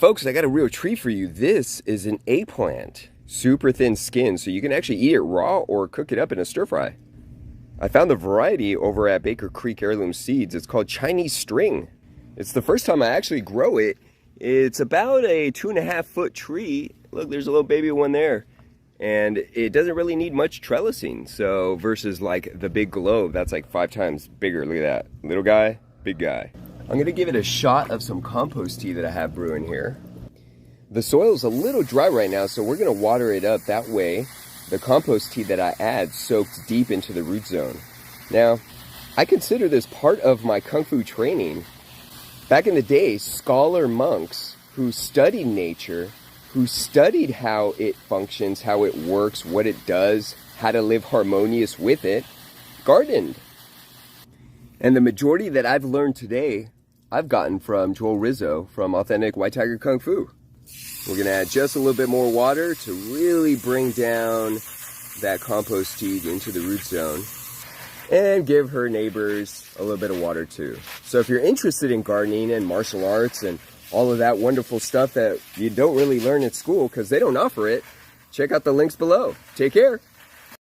folks, I got a real treat for you. This is an eggplant. Super thin skin, so you can actually eat it raw or cook it up in a stir fry. I found the variety over at Baker Creek Heirloom Seeds. It's called Chinese String. It's the first time I actually grow it. It's about a 2.5 foot tree. Look, there's a little baby one there. And it doesn't really need much trellising. So versus like the big globe, that's like 5 times bigger. Look at that. Little guy, big guy. I'm gonna give it a shot of some compost tea that I have brewing here. The soil's a little dry right now, so we're gonna water it up. That way, the compost tea that I add soaks deep into the root zone. Now, I consider this part of my Kung Fu training. Back in the day, scholar monks who studied nature, who studied how it functions, how it works, what it does, how to live harmonious with it, gardened. And the majority that I've learned today, I've gotten from Joel Rizzo from Authentic White Tiger Kung Fu. We're gonna add just a little bit more water to really bring down that compost tea into the root zone and give her neighbors a little bit of water too. So if you're interested in gardening and martial arts and all of that wonderful stuff that you don't really learn at school because they don't offer it, check out the links below. Take care.